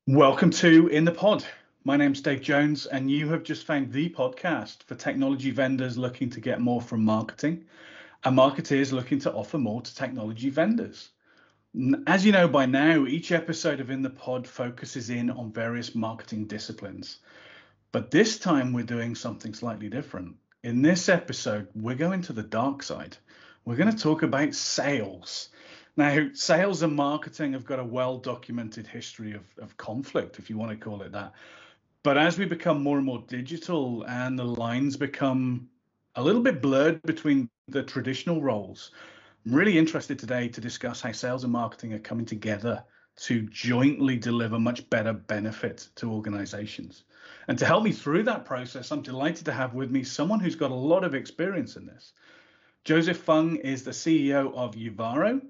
Welcome to In the Pod. My name's Dave Jones, and you have just found the podcast for technology vendors looking to get more from marketing and marketeers looking to offer more to technology vendors. As you know by now, each episode of In the Pod focuses in on various marketing disciplines. But this time we're doing something slightly different. In this episode, we're going to the dark side. We're going to talk about sales. Now, sales and marketing have got a well-documented history of conflict, if you want to call it that. But as we become more and more digital and the lines become a little bit blurred between the traditional roles, I'm really interested today to discuss how sales and marketing are coming together to jointly deliver much better benefit to organizations. And to help me through that process, I'm delighted to have with me someone who's got a lot of experience in this. Joseph Fung is the CEO of Uvaro,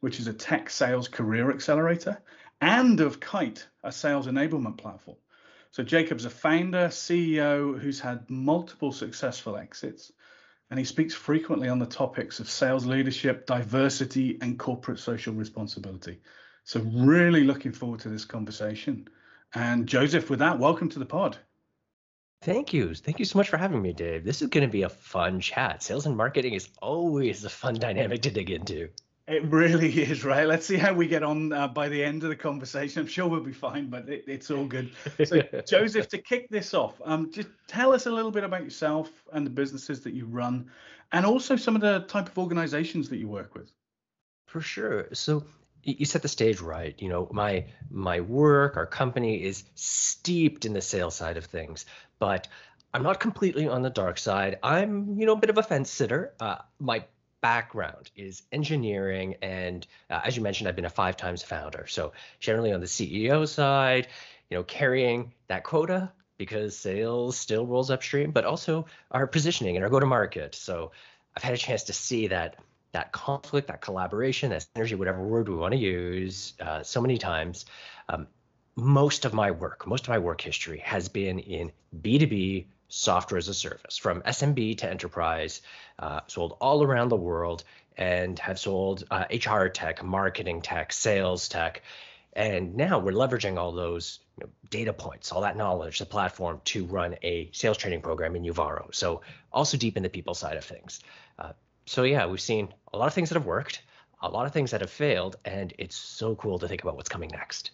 which is a tech sales career accelerator, and of Kiite, a sales enablement platform. So Jacob's a founder, CEO who's had multiple successful exits, and he speaks frequently on the topics of sales leadership, diversity, and corporate social responsibility. So really looking forward to this conversation. And Joseph, with that, welcome to the pod. Thank you. Thank you so much for having me, Dave. This is going to be a fun chat. Sales and marketing is always a fun dynamic to dig into. It really is, right? Let's see how we get on by the end of the conversation. I'm sure we'll be fine, but it's all good. So, Joseph, to kick this off, just tell us a little bit about yourself and the businesses that you run, and also some of the type of organizations that you work with. For sure. So you set the stage right. You know, my work, our company is steeped in the sales side of things, but I'm not completely on the dark side. I'm, a bit of a fence sitter. My background is engineering, and as you mentioned, I've been a 5 times founder. So generally on the CEO side, carrying that quota because sales still rolls upstream, but also our positioning and our go-to-market. So I've had a chance to see that conflict, that collaboration, that synergy, whatever word we want to use, so many times. Most of my work history has been in B2B software as a service, from SMB to enterprise, sold all around the world, and have sold HR tech, marketing tech, sales tech. And now we're leveraging all those data points, all that knowledge, the platform to run a sales training program in Uvaro. So also deep in the people side of things. So yeah, we've seen a lot of things that have worked, a lot of things that have failed, and it's so cool to think about what's coming next.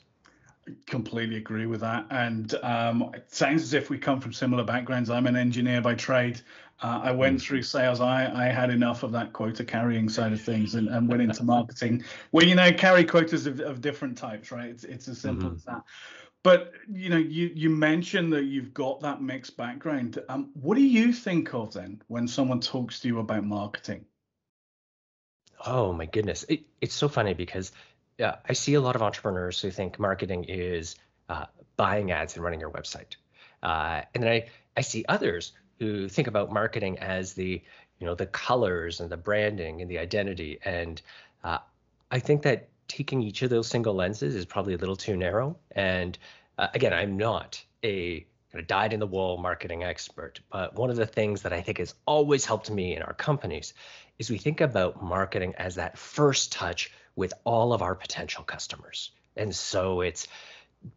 Completely agree with that. And it sounds as if we come from similar backgrounds. I'm an engineer by trade. I went through sales. I had enough of that quota carrying side of things and went into marketing, where, carry quotas of different types, right? It's as simple as that. But, you mentioned that you've got that mixed background. What do you think of then when someone talks to you about marketing? Oh my goodness. It's so funny because I see a lot of entrepreneurs who think marketing is buying ads and running your website. And then I see others who think about marketing as the colors and the branding and the identity. And I think that taking each of those single lenses is probably a little too narrow. And again, I'm not a kind of dyed-in-the-wool marketing expert, but one of the things that I think has always helped me in our companies is we think about marketing as that first touch with all of our potential customers. And so it's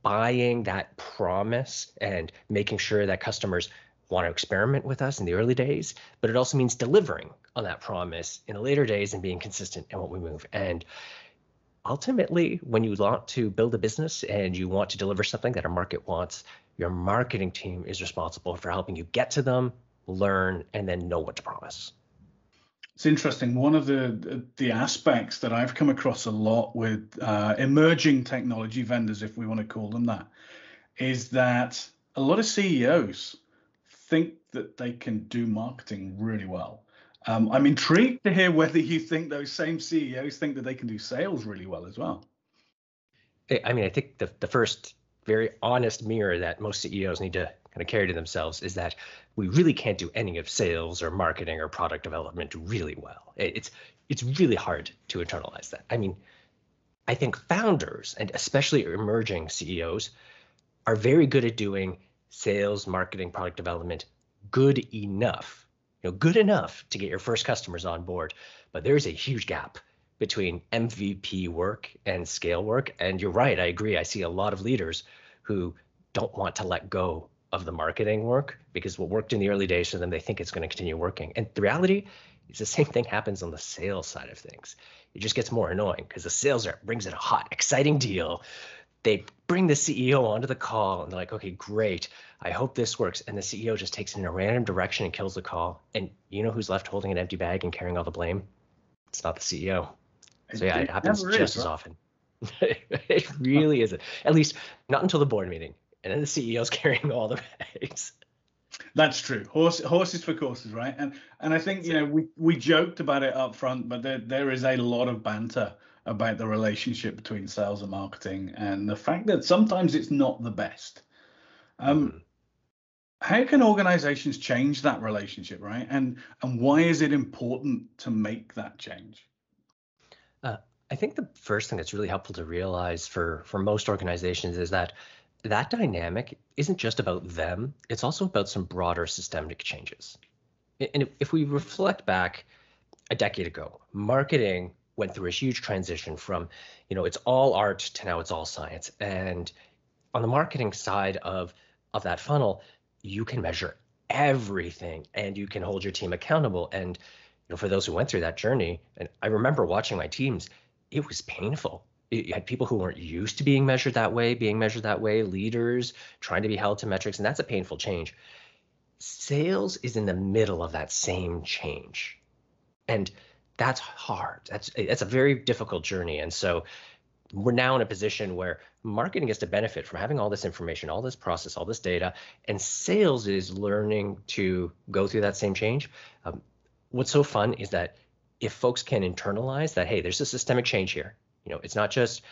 buying that promise and making sure that customers want to experiment with us in the early days, but it also means delivering on that promise in the later days and being consistent in what we move. And ultimately, when you want to build a business and you want to deliver something that a market wants, your marketing team is responsible for helping you get to them, learn, and then know what to promise. It's interesting. One of the aspects that I've come across a lot with emerging technology vendors, if we want to call them that, is that a lot of CEOs think that they can do marketing really well. I'm intrigued to hear whether you think those same CEOs think that they can do sales really well as well. I mean, I think the first very honest mirror that most CEOs need to kind of carry to themselves is that we really can't do any of sales or marketing or product development really well. It's really hard to internalize that. I mean, I think founders and especially emerging CEOs are very good at doing sales, marketing, product development good enough, good enough to get your first customers on board. But there's a huge gap between MVP work and scale work. And you're right, I agree. I see a lot of leaders who don't want to let go of the marketing work because what worked in the early days for them, they think it's going to continue working. And the reality is the same thing happens on the sales side of things. It just gets more annoying because the sales rep brings in a hot, exciting deal. They bring the CEO onto the call and they're like, okay, great. I hope this works. And the CEO just takes it in a random direction and kills the call. And you know who's left holding an empty bag and carrying all the blame? It's not the CEO. So yeah, it happens just as often. It really isn't. At least not until the board meeting. And then the CEO's carrying all the bags. That's true. Horses for courses, right? And I think, you know, we joked about it up front, but there is a lot of banter about the relationship between sales and marketing and the fact that sometimes it's not the best. How can organizations change that relationship, right? And why is it important to make that change? I think the first thing that's really helpful to realize for most organizations is that dynamic isn't just about them. It's also about some broader systemic changes. And if we reflect back a decade ago, marketing went through a huge transition from, you know, it's all art to now it's all science. And on the marketing side of that funnel, you can measure everything and you can hold your team accountable. And you know, for those who went through that journey, and I remember watching my teams, it was painful. You had people who weren't used to being measured that way, leaders trying to be held to metrics, and that's a painful change. Sales is in the middle of that same change. And that's hard. That's a very difficult journey. And so we're now in a position where marketing gets to benefit from having all this information, all this process, all this data, and sales is learning to go through that same change. What's so fun is that if folks can internalize that, hey, there's a systemic change here. You know, it's not just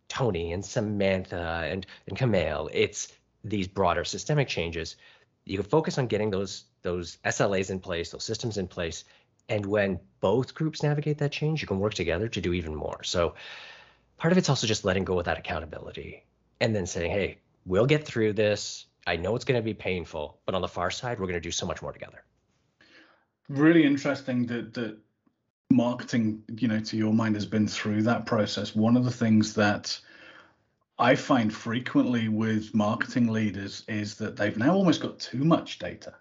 Tony and Samantha and Kamel. It's these broader systemic changes. You can focus on getting those SLAs in place, those systems in place. And when both groups navigate that change, you can work together to do even more. So part of it's also just letting go of that accountability and then saying, hey, we'll get through this. I know it's going to be painful, but on the far side, we're going to do so much more together. Really interesting that marketing, you know, to your mind, has been through that process. One of the things that I find frequently with marketing leaders is that they've now almost got too much data,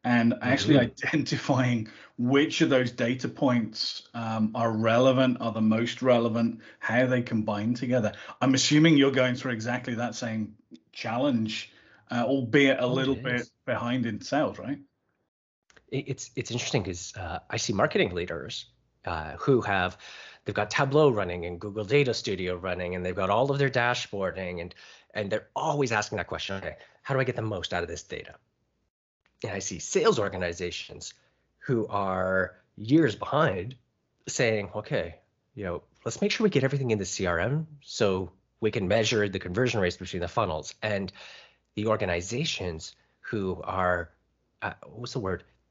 and actually identifying which of those data points are relevant, are the most relevant, how they combine together. I'm assuming you're going through exactly that same challenge, albeit a little bit behind in sales, right? It's interesting because I see marketing leaders who they've got Tableau running and Google Data Studio running, and they've got all of their dashboarding, and they're always asking that question, okay, how do I get the most out of this data? And I see sales organizations who are years behind saying, okay, you know, let's make sure we get everything in the CRM so we can measure the conversion rates between the funnels. And the organizations who are,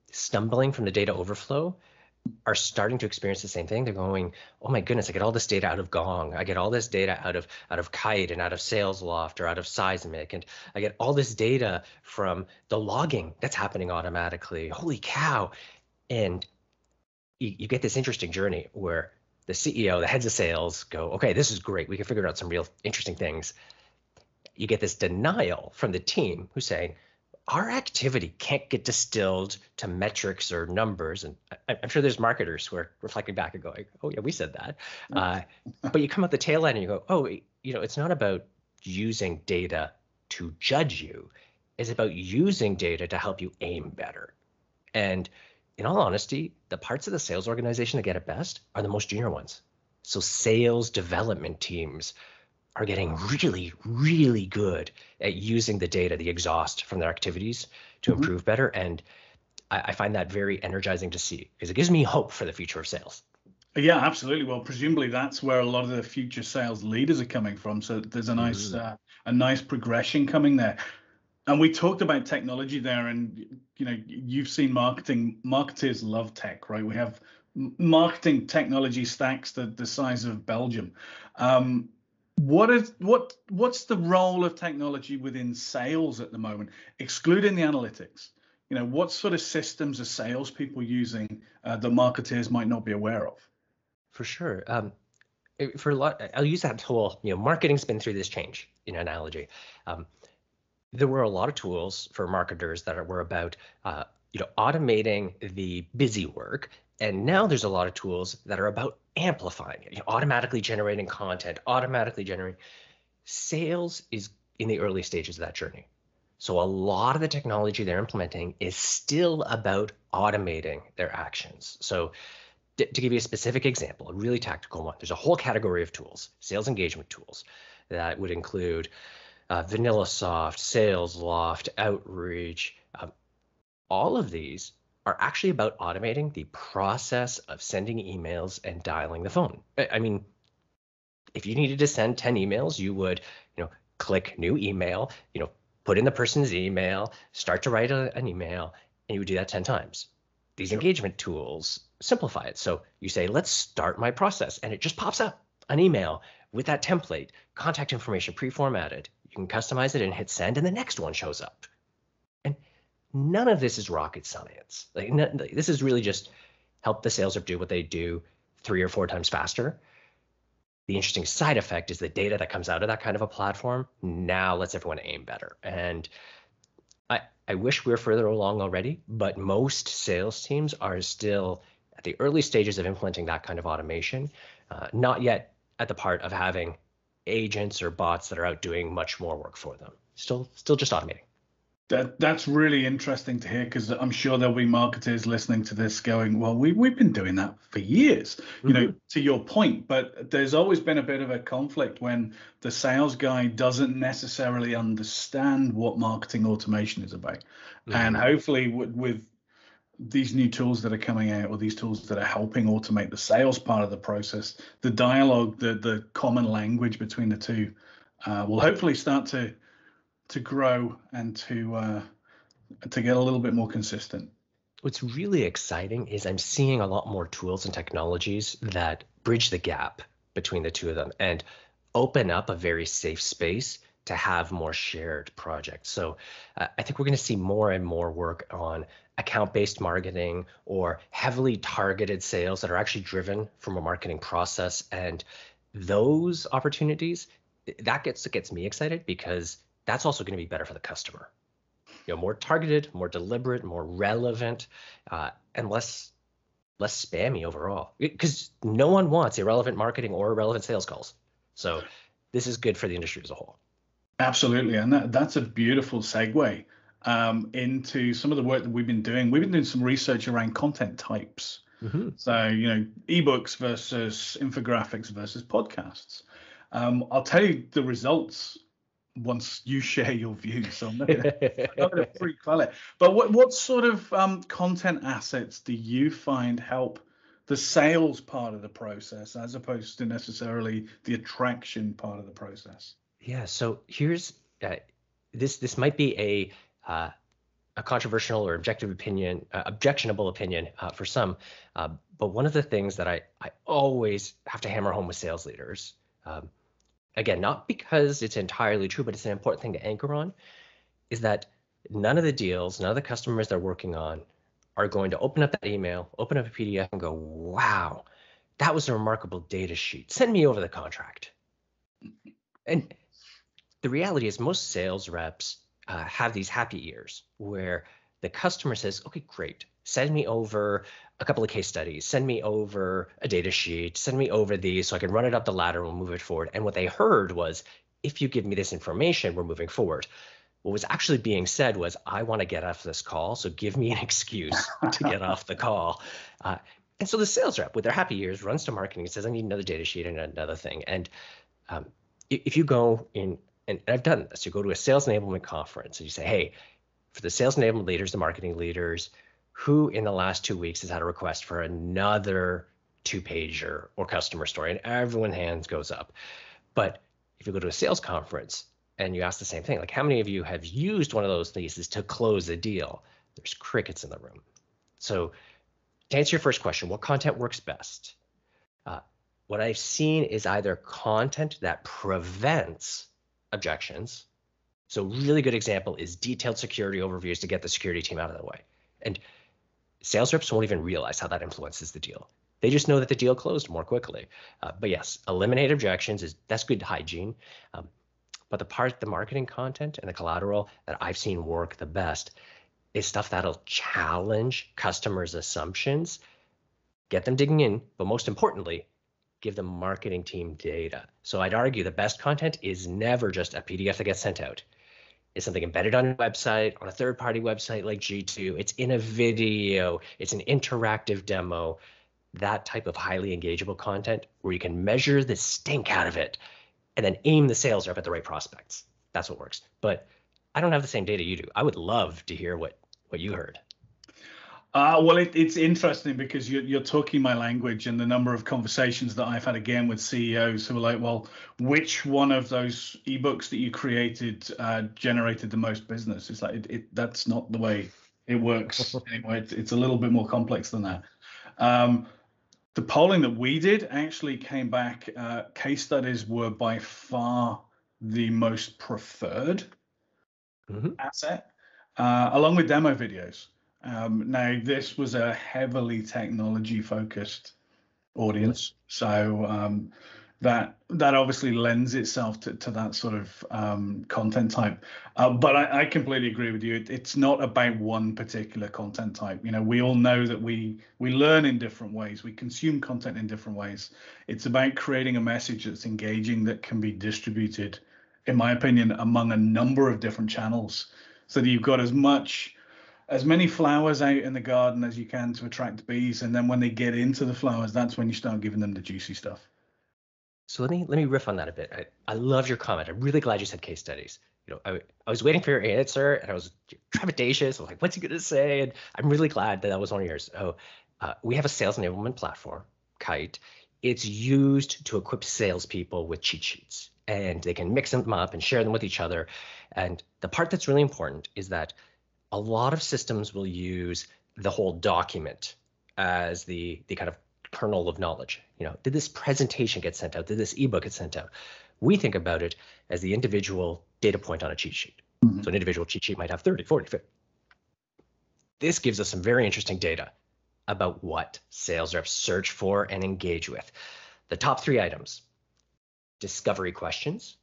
stumbling from the data overflow are starting to experience the same thing. They're going, oh my goodness, I get all this data out of Gong. I get all this data out of Kite and out of SalesLoft or out of Seismic. And I get all this data from the logging that's happening automatically. Holy cow. And you get this interesting journey where the CEO, the heads of sales go, okay, this is great. We can figure out some real interesting things. You get this denial from the team who's saying, our activity can't get distilled to metrics or numbers. And I'm sure there's marketers who are reflecting back and going, oh yeah, we said that. But you come at the tail end and you go, oh, you know, it's not about using data to judge you. It's about using data to help you aim better. And in all honesty, the parts of the sales organization that get it best are the most junior ones. So sales development teams are getting really, really good at using the data, the exhaust from their activities to improve better. And I find that very energizing to see because it gives me hope for the future of sales. Yeah, absolutely. Well, presumably that's where a lot of the future sales leaders are coming from. So there's a nice progression coming there. And we talked about technology there, and you know, you've seen marketers love tech, right? We have marketing technology stacks the size of Belgium. What's the role of technology within sales at the moment, excluding the analytics? You know, what sort of systems are salespeople using that marketers might not be aware of? For sure. For a lot, I'll use that tool. Marketing's been through this change, analogy. Um, there were a lot of tools for marketers that were about automating the busy work, and now there's a lot of tools that are about amplifying it, automatically generating content, automatically generating. Sales is in the early stages of that journey. So a lot of the technology they're implementing is still about automating their actions. So to give you a specific example, a really tactical one, there's a whole category of tools, sales engagement tools, that would include VanillaSoft, SalesLoft, Outreach. All of these are actually about automating the process of sending emails and dialing the phone. I mean, if you needed to send 10 emails, you would, click new email, put in the person's email, start to write an email, and you would do that 10 times. These engagement tools simplify it. So you say, let's start my process, and it just pops up an email with that template, contact information pre-formatted. You can customize it and hit send, and the next one shows up. And none of this is rocket science. This is really just help the sales rep do what they do 3 or 4 times faster. The interesting side effect is the data that comes out of that kind of a platform now lets everyone aim better. And I wish we were further along already, but most sales teams are still at the early stages of implementing that kind of automation, not yet at the part of having agents or bots that are out doing much more work for them. Still just automating. That's really interesting to hear, because I'm sure there'll be marketers listening to this going, well, we've been doing that for years, to your point. But there's always been a bit of a conflict when the sales guy doesn't necessarily understand what marketing automation is about. And hopefully with these new tools that are coming out, or these tools that are helping automate the sales part of the process, the dialogue, the common language between the two will hopefully start to grow and to get a little bit more consistent. What's really exciting is I'm seeing a lot more tools and technologies that bridge the gap between the two of them and open up a very safe space to have more shared projects. So I think we're going to see more and more work on account-based marketing or heavily targeted sales that are actually driven from a marketing process. And those opportunities, that gets me excited, because that's also going to be better for the customer. More targeted, more deliberate, more relevant, and less spammy overall. Because no one wants irrelevant marketing or irrelevant sales calls. So this is good for the industry as a whole. Absolutely, and that's a beautiful segue into some of the work that we've been doing. We've been doing some research around content types. So ebooks versus infographics versus podcasts. I'll tell you the results once you share your views. So I'm not going to pre-quell it. But what sort of content assets do you find help the sales part of the process, as opposed to necessarily the attraction part of the process? Yeah. So here's this might be a controversial or objectionable opinion for some. But one of the things that I always have to hammer home with sales leaders, again, not because it's entirely true, but it's an important thing to anchor on, is that none of the deals, none of the customers they're working on are going to open up that email, open up a PDF and go, wow, that was a remarkable data sheet. Send me over the contract. And the reality is most sales reps have these happy ears where the customer says, okay, great. Send me over a couple of case studies, send me over a data sheet, send me over these so I can run it up the ladder and we'll move it forward. And what they heard was, if you give me this information, we're moving forward. What was actually being said was, I want to get off this call, so give me an excuse to get off the call. And so the sales rep with their happy ears runs to marketing and says, I need another data sheet and another thing. And if you go in, and I've done this, you go to a sales enablement conference and you say, hey, for the sales enablement leaders, the marketing leaders, who in the last 2 weeks has had a request for another 2-pager or customer story? And everyone's hands goes up. But if you go to a sales conference and you ask the same thing, like how many of you have used one of those pieces to close a deal? There's crickets in the room. So to answer your first question, what content works best? What I've seen is either content that prevents objections. So really good example is detailed security overviews to get the security team out of the way. And sales reps won't even realize how that influences the deal. They just know that the deal closed more quickly. But yes, eliminate objections that's good hygiene. But the marketing content and the collateral that I've seen work the best is stuff that'll challenge customers' assumptions, get them digging in, but most importantly, give the marketing team data. So I'd argue the best content is never just a PDF that gets sent out. It's something embedded on a website, on a third-party website like G2. It's in a video. It's an interactive demo. That type of highly engageable content where you can measure the stink out of it and then aim the sales rep at the right prospects. That's what works. But I don't have the same data you do. I would love to hear what you heard. Well, it's interesting because you're talking my language, and the number of conversations that I've had again with CEOs who are like, well, which one of those ebooks that you created generated the most business? It's like, that's not the way it works anyway. It's a little bit more complex than that. The polling that we did actually came back, case studies were by far the most preferred asset, along with demo videos. Now, this was a heavily technology-focused audience, so that obviously lends itself to that sort of content type. But I completely agree with you. It's not about one particular content type. You know, we all know that we learn in different ways. We consume content in different ways. It's about creating a message that's engaging, that can be distributed, in my opinion, among a number of different channels, so that you've got as many flowers out in the garden as you can to attract bees, and then when they get into the flowers, that's when you start giving them the juicy stuff. So let me riff on that a bit. I love your comment. I'm really glad you said case studies. You know, I was waiting for your answer, and I was trepidatious. I was like, what's he going to say? And I'm really glad that was one of yours. So we have a sales enablement platform, Kiite. It's used to equip salespeople with cheat sheets, and they can mix them up and share them with each other. And the part that's really important is that a lot of systems will use the whole document as the kind of kernel of knowledge. You know, did this presentation get sent out? Did this ebook get sent out? We think about it as the individual data point on a cheat sheet. So an individual cheat sheet might have 30, 40, 50. This gives us some very interesting data about what sales reps search for and engage with. The top 3 items: discovery questions,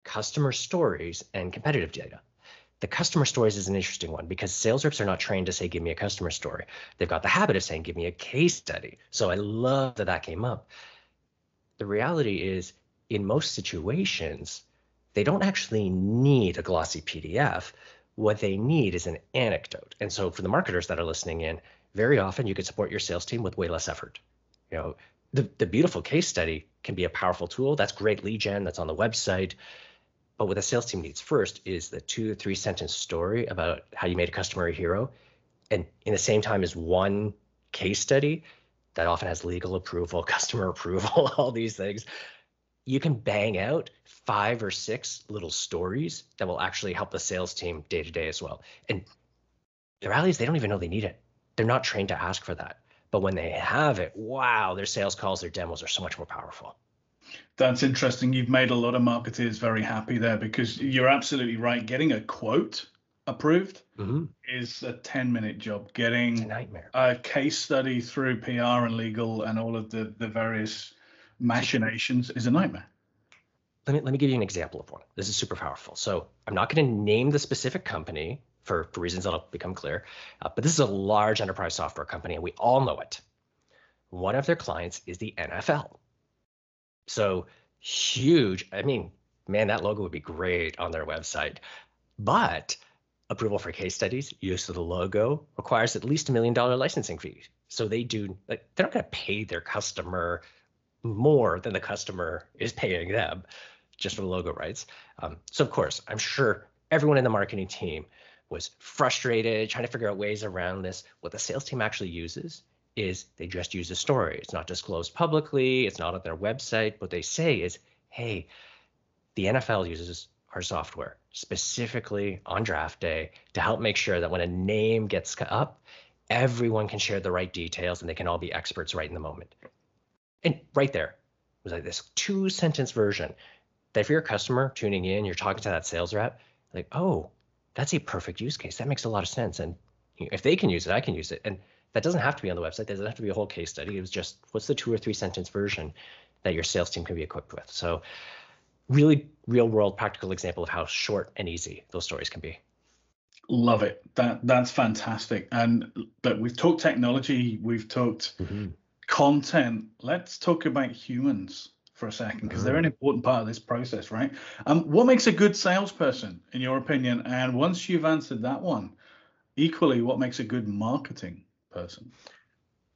customer stories, and competitive data. The customer stories is an interesting one because sales reps are not trained to say, give me a customer story. They've got the habit of saying, give me a case study. So I love that came up. The reality is, in most situations, they don't actually need a glossy PDF. What they need is an anecdote. And so for the marketers that are listening in, very often you could support your sales team with way less effort. You know, the beautiful case study can be a powerful tool. That's great lead gen, that's on the website. But what the sales team needs first is the 2 or 3 sentence story about how you made a customer a hero. And in the same time as one case study that often has legal approval, customer approval, all these things, you can bang out 5 or 6 little stories that will actually help the sales team day to day as well. And the reality is they don't even know they need it. They're not trained to ask for that. But when they have it, wow, their sales calls, their demos are so much more powerful. That's interesting. You've made a lot of marketers very happy there, because you're absolutely right. Getting a quote approved is a 10-minute job. Getting a nightmare. A case study through PR and legal and all of the various machinations is a nightmare. Let me give you an example of one. This is super powerful. So I'm not going to name the specific company for reasons that'll become clear, but this is a large enterprise software company, and we all know it. One of their clients is the NFL. So huge. I mean, man, that logo would be great on their website. But approval for case studies, use of the logo, requires at least $1 million licensing fee. So they're not going to pay their customer more than the customer is paying them just for the logo rights. So of course, I'm sure everyone in the marketing team was frustrated, trying to figure out ways around this. What the sales team actually uses is they just use a story. It's not disclosed publicly. It's not on their website. What they say is, hey, the NFL uses our software specifically on draft day to help make sure that when a name gets up, everyone can share the right details and they can all be experts right in the moment. And right there was like this 2-sentence version that if you're a customer tuning in, you're talking to that sales rep, like, oh, that's a perfect use case. That makes a lot of sense. And if they can use it, I can use it. And That doesn't have to be on the website. There doesn't have to be a whole case study. It was just, what's the 2 or 3 sentence version that your sales team can be equipped with? So really real world practical example of how short and easy those stories can be. Love it. That's fantastic. And but we've talked technology, we've talked content. Let's talk about humans for a second, because they're an important part of this process, right? What makes a good salesperson, in your opinion? And once you've answered that one, equally, what makes a good marketing person?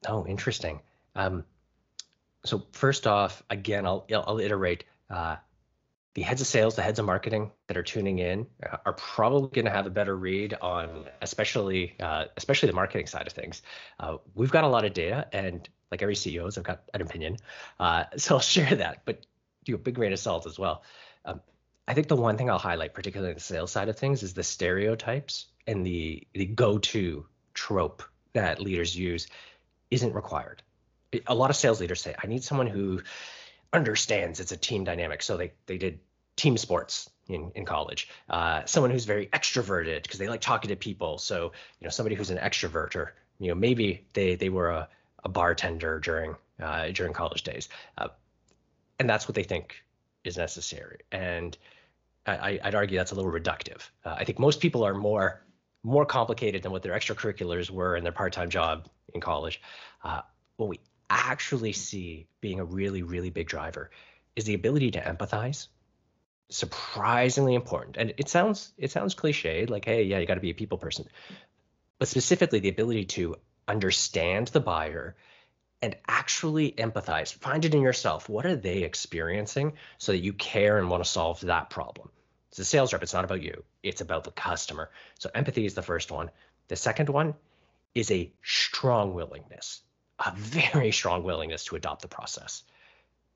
Oh, interesting. So first off, again, I'll iterate. The heads of sales, the heads of marketing that are tuning in are probably going to have a better read on, especially the marketing side of things. We've got a lot of data, and like every CEO, I've got an opinion, so I'll share that, but do a big grain of salt as well. I think the one thing I'll highlight, particularly the sales side of things, is the stereotypes and the go-to trope that leaders use isn't required. A lot of sales leaders say, I need someone who understands it's a team dynamic. So they did team sports in college. Someone who's very extroverted because they like talking to people. So, somebody who's an extrovert, or, maybe they were a bartender during college days. And that's what they think is necessary. And I'd argue that's a little reductive. I think most people are more complicated than what their extracurriculars were in their part-time job in college. What we actually see being a really, really big driver is the ability to empathize. Surprisingly important. And it sounds cliched, like, hey, yeah, you got to be a people person. But specifically the ability to understand the buyer and actually empathize. Find it in yourself. What are they experiencing so that you care and want to solve that problem? It's a sales rep. It's not about you. It's about the customer. So empathy is the first one. The second one is a strong willingness, a very strong willingness to adopt the process.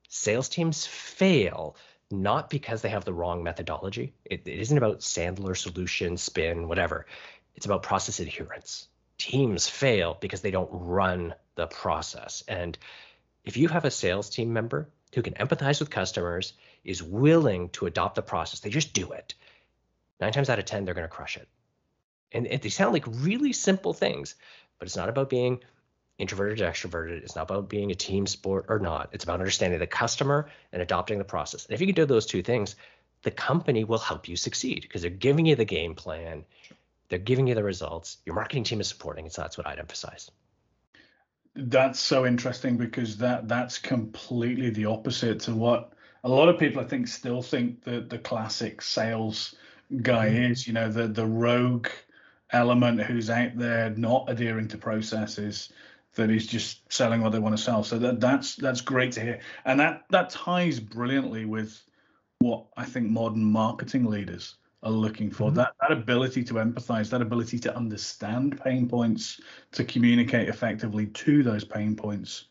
Sales teams fail not because they have the wrong methodology. It isn't about Sandler solution, spin, whatever. It's about process adherence. Teams fail because they don't run the process. And if you have a sales team member who can empathize with customers, is willing to adopt the process, they just do it, 9 times out of 10, they're going to crush it. And they sound like really simple things, but it's not about being introverted or extroverted. It's not about being a team sport or not. It's about understanding the customer and adopting the process. And if you can do those 2 things, the company will help you succeed because they're giving you the game plan. They're giving you the results. Your marketing team is supporting it. So that's what I'd emphasize. That's so interesting, because that's completely the opposite to what a lot of people, I think, still think that the classic sales guy is, the rogue element who's out there not adhering to processes, that is just selling what they want to sell. So that's great to hear. And that ties brilliantly with what I think modern marketing leaders are looking for. That ability to empathize, that ability to understand pain points, to communicate effectively to those pain points.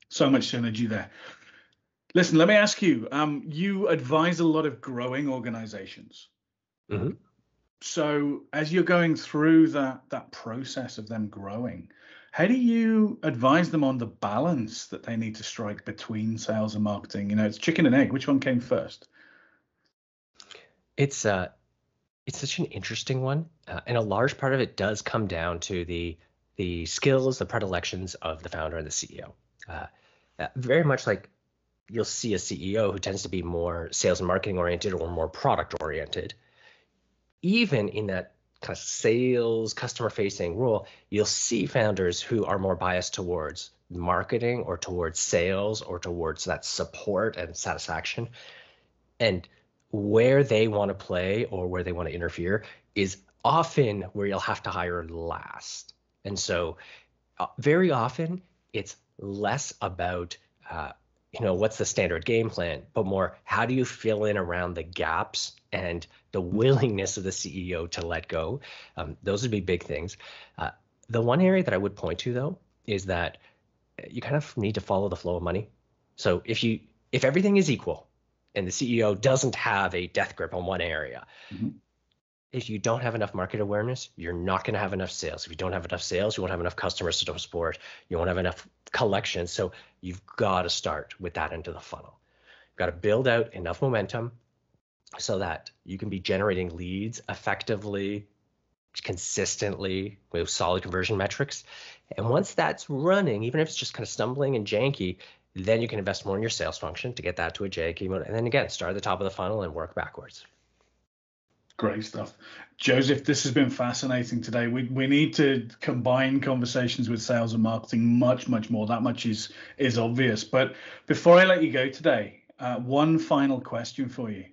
So much synergy there. Listen, let me ask you, you advise a lot of growing organizations. So as you're going through that process of them growing, how do you advise them on the balance that they need to strike between sales and marketing? It's chicken and egg. Which one came first? It's such an interesting one, and a large part of it does come down to the skills, the predilections of the founder and the CEO. Very much like you'll see a CEO who tends to be more sales and marketing oriented or more product oriented. Even in that kind of sales, customer facing role, you'll see founders who are more biased towards marketing or towards sales or towards that support and satisfaction. And where they want to play or where they want to interfere is often where you'll have to hire last. And so very often it's less about, what's the standard game plan, but more, how do you fill in around the gaps and the willingness of the CEO to let go? Those would be big things. The one area that I would point to, though, is that you kind of need to follow the flow of money. So if everything is equal, and the CEO doesn't have a death grip on one area, if you don't have enough market awareness, you're not going to have enough sales. If you don't have enough sales, you won't have enough customers to support. You won't have enough collections. So you've got to start with that end of the funnel. You've got to build out enough momentum so that you can be generating leads effectively consistently with solid conversion metrics. And once that's running, even if it's just kind of stumbling and janky, then you can invest more in your sales function to get that to a janky mode. And then again, start at the top of the funnel and work backwards. Great stuff. Joseph, this has been fascinating today. We need to combine conversations with sales and marketing much, much more. That much is obvious. But before I let you go today, one final question for you.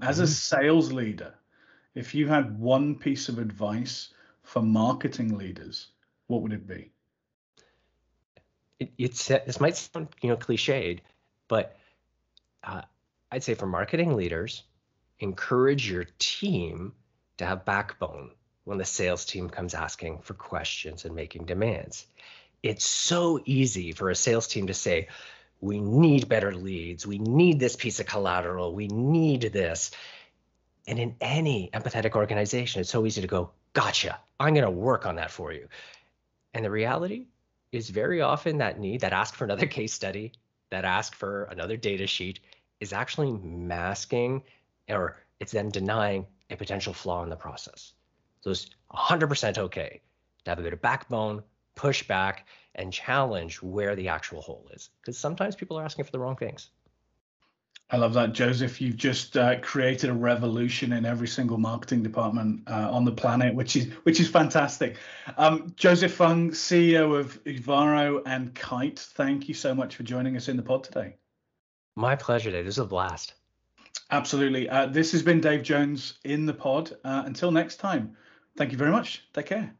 As a sales leader, if you had one piece of advice for marketing leaders, what would it be? This might sound cliched, but I'd say for marketing leaders, encourage your team to have backbone when the sales team comes asking for questions and making demands. It's so easy for a sales team to say, we need better leads, we need this piece of collateral, we need this. And in any empathetic organization, it's so easy to go, gotcha, I'm going to work on that for you. And the reality is very often that need, that ask for another case study, that ask for another data sheet is actually masking, or it's them denying a potential flaw in the process. So it's 100% okay to have a bit of backbone, push back, and challenge where the actual hole is. Because sometimes people are asking for the wrong things. I love that, Joseph. You've just created a revolution in every single marketing department on the planet, which is fantastic. Joseph Fung, CEO of Uvaro and Kiite, thank you so much for joining us in the pod today. My pleasure, Dave. This was a blast. Absolutely. This has been Dave Jones in the pod. Until next time, thank you very much. Take care.